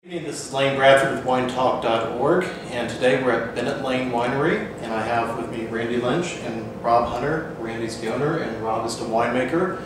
This is Lain Bradford with winetalk.org, and today we're at Bennett Lain Winery, and I have with me Randy Lynch and Rob Hunter. Randy's the owner and Rob is the winemaker.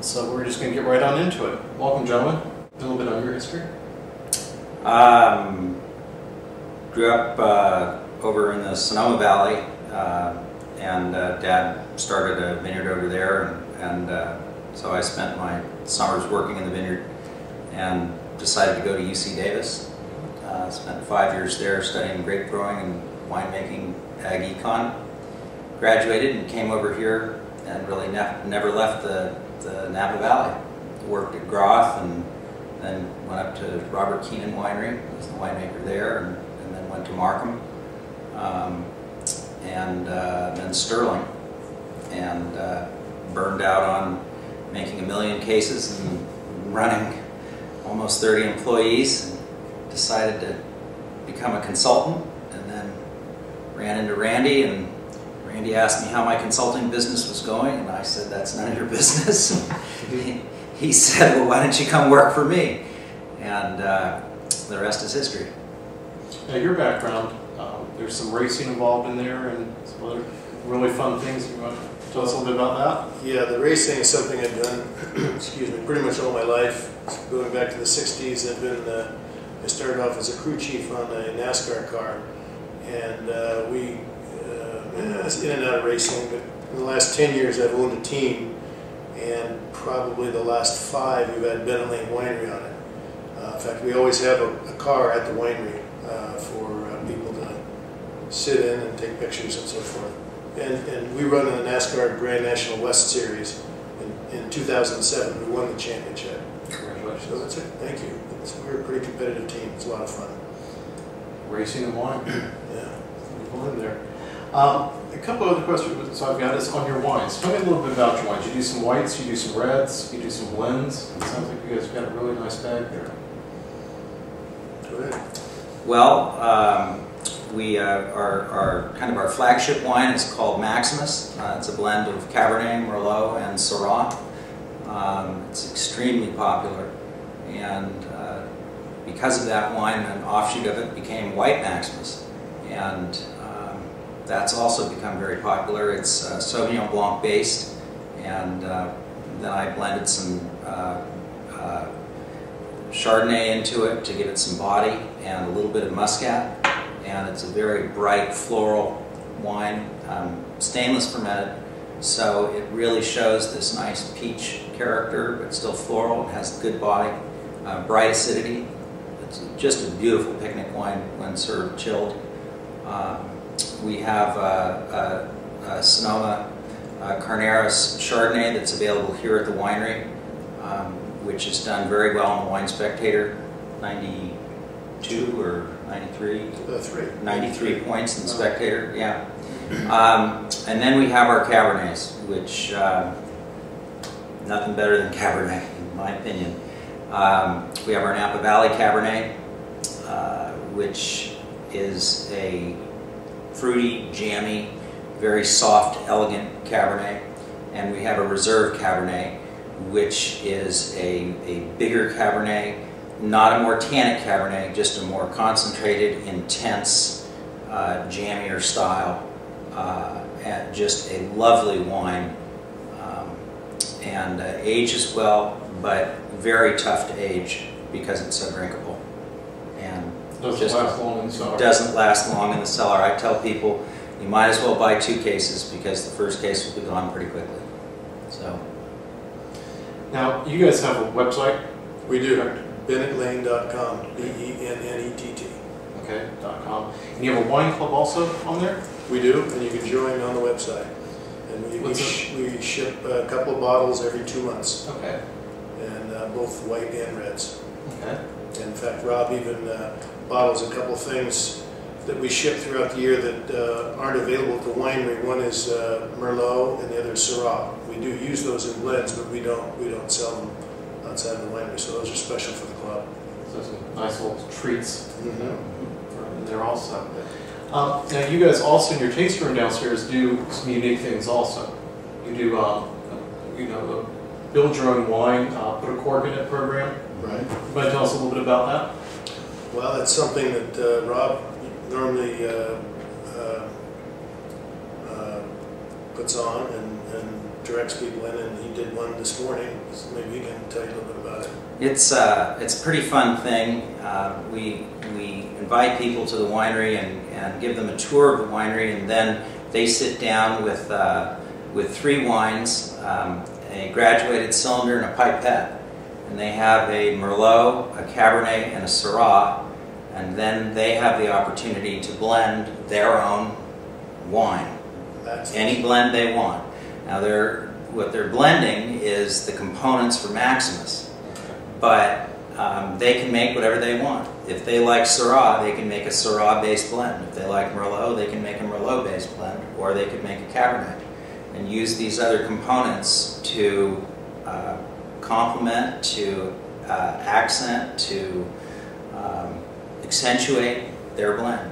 So we're just going to get right on into it. Welcome, gentlemen. A little bit on your history. Grew up over in the Sonoma Valley, and Dad started a vineyard over there, and so I spent my summers working in the vineyard and decided to go to UC Davis. Spent 5 years there studying grape growing and winemaking, ag econ. Graduated and came over here and really never left the Napa Valley. Worked at Groth and then went up to Robert Keenan Winery, was the winemaker there, and then went to Markham, and then Sterling, and burned out on making 1 million cases and running almost 30 employees, and decided to become a consultant, and then ran into Randy, and Randy asked me how my consulting business was going, and I said, that's none of your business. He said, well, why don't you come work for me? And the rest is history. Now, your background, there's some racing involved in there and some other really fun things. You want to tell us a little bit about that? Yeah, the racing is something I've done, excuse me, pretty much all my life. Going back to the 60s, I started off as a crew chief on a NASCAR car, and in and out of racing, but in the last 10 years I've owned a team, and probably the last 5 we've had Bennett Lain Winery on it. In fact, we always have a car at the winery for people to sit in and take pictures and so forth. And we run in the NASCAR Grand National West Series in 2007. We won the championship. Congratulations. So that's it. Thank you. We're a pretty competitive team. It's a lot of fun. Racing and wine. Yeah. People in there. A couple other questions so I've got is on your wines. Tell me a little bit about your wines. You do some whites, you do some reds, you do some blends. It sounds like you guys have got a really nice bag there. Go ahead. Well, our flagship wine is called Maximus. It's a blend of Cabernet, Merlot, and Syrah. It's extremely popular, and because of that wine, an offshoot of it became White Maximus, and that's also become very popular. It's Sauvignon Blanc based, and then I blended some Chardonnay into it to give it some body and a little bit of Muscat, and it's a very bright floral wine, stainless fermented, so it really shows this nice peach character, but still floral and has good body, bright acidity. It's just a beautiful picnic wine when served chilled. We have a Sonoma Carneros Chardonnay that's available here at the winery, which is done very well in the Wine Spectator, 92 or 93? 93 points in the Spectator, yeah. And then we have our Cabernets, which nothing better than Cabernet, in my opinion. We have our Napa Valley Cabernet, which is a fruity, jammy, very soft, elegant Cabernet. And we have a Reserve Cabernet, which is a bigger Cabernet, not a more tannic Cabernet, just a more concentrated, intense, jammier style, and just a lovely wine, and ages well, but very tough to age because it's so drinkable, and Doesn't last long in the cellar. Doesn't last long in the cellar. I tell people you might as well buy 2 cases because the first case will be gone pretty quickly. So. Now, you guys have a website? We do. BennettLain.com. B-E-N-N-E-T-T. Okay, .com. And you have a wine club also on there? We do, and you can join on the website. And we ship a couple of bottles every 2 months. Okay. And both white and reds. Okay. In fact, Rob even bottles a couple of things that we ship throughout the year that aren't available at the winery. One is Merlot, and the other is Syrah. We do use those in blends, but we don't sell them outside the winery. So those are special for the club. So some nice little treats Mm-hmm. in there also. Now, you guys also in your tasting room downstairs do some unique things also. You do, you know, build your own wine, put a cork in it program. Right. You might tell us a little bit about that? Well, it's something that Rob normally puts on and directs people in, and he did one this morning, so maybe he can tell you a little bit about it. It's a pretty fun thing. We invite people to the winery and give them a tour of the winery, and then they sit down with 3 wines, a graduated cylinder and a pipette, and they have a Merlot, a Cabernet, and a Syrah, and then they have the opportunity to blend their own wine. Any blend they want. Now what they're blending is the components for Maximus, but they can make whatever they want. If they like Syrah, they can make a Syrah-based blend. If they like Merlot, they can make a Merlot-based blend, or they could make a Cabernet and use these other components to complement, to accent, to accentuate their blend.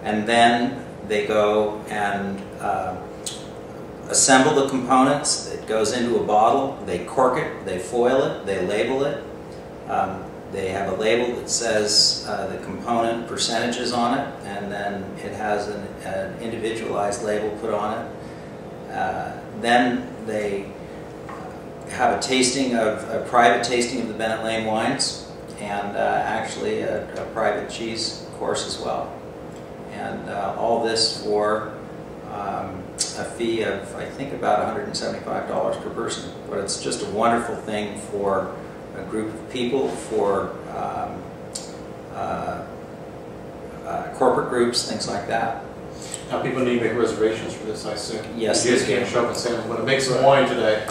And then they go and assemble the components. It goes into a bottle, they cork it, they foil it, they label it. They have a label that says the component percentages on it, and then it has an individualized label put on it. Then they have a private tasting of the Bennett Lain wines, and actually a private cheese course as well. And all this for a fee of, I think, about $175 per person. But it's just a wonderful thing for a group of people, for corporate groups, things like that. Now people need to make reservations for this, I assume. Yes, you just can't show up and say, I'm going to make some wine today.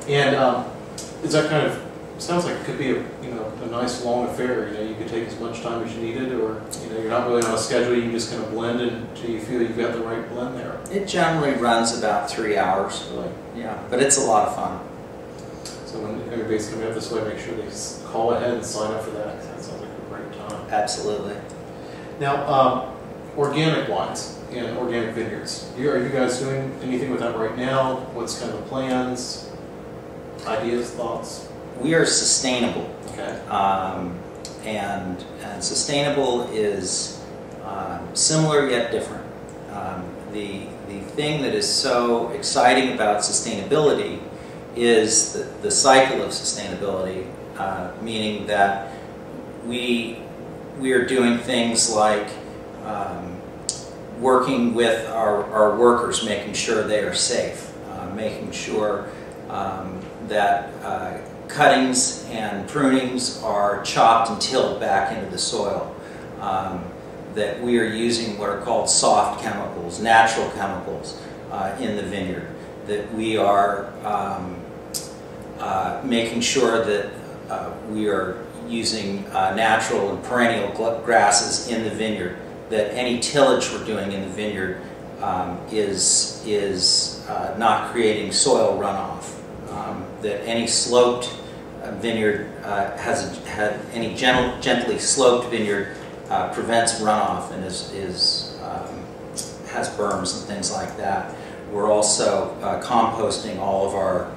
And is that kind of, sounds like it could be a nice long affair. You could take as much time as you needed, or you're not really on a schedule. You just kind of blend until you feel you've got the right blend there. It generally runs about 3 hours. Really? Yeah, but it's a lot of fun. So when everybody's coming up this way, make sure they call ahead and sign up for that, because that sounds like a great time. Absolutely. Now, organic wines and organic vineyards. Are you guys doing anything with that right now? What's kind of the plans, ideas, thoughts? We are sustainable. Okay. And sustainable is similar yet different. The thing that is so exciting about sustainability is the cycle of sustainability, meaning that we are doing things like working with our workers, making sure they are safe, making sure that cuttings and prunings are chopped and tilled back into the soil, that we are using what are called soft chemicals, natural chemicals in the vineyard, that we are making sure that we are using natural and perennial grasses in the vineyard, that any tillage we're doing in the vineyard is not creating soil runoff, that any sloped vineyard any gently sloped vineyard prevents runoff and has berms and things like that. We're also composting all of our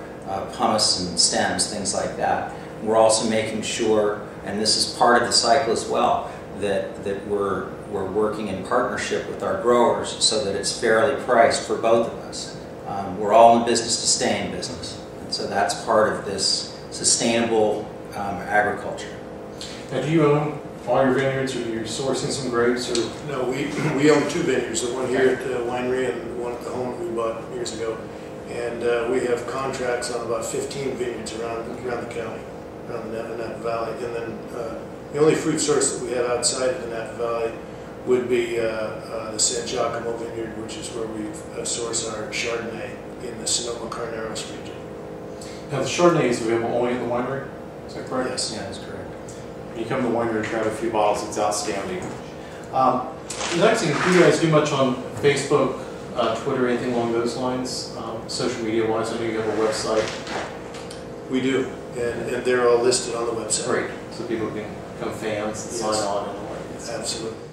pumice and stems, things like that. We're also making sure, and this is part of the cycle as well, that we're working in partnership with our growers so that it's fairly priced for both of us. We're all in business to stay in business, and so that's part of this sustainable agriculture. Now, do you own all your vineyards, or are you sourcing some grapes? Or? No, we own 2 vineyards, the one here at the winery and the one at the home that we bought years ago. And we have contracts on about 15 vineyards around the county, around the Napa Valley. And then the only fruit source that we have outside of the Napa Valley would be the San Giacomo vineyard, which is where we source our Chardonnay in the Sonoma-Carneros region. Now, the Chardonnay is available only at the winery? Is that correct? Yes. Yeah, that's correct. When you come to the winery to grab a few bottles, it's outstanding. Next thing, do you guys do much on Facebook, Twitter, anything along those lines? Social media-wise, I know you have a website. We do, and they're all listed on the website. Great, so people can become fans and sign on and all that. Absolutely.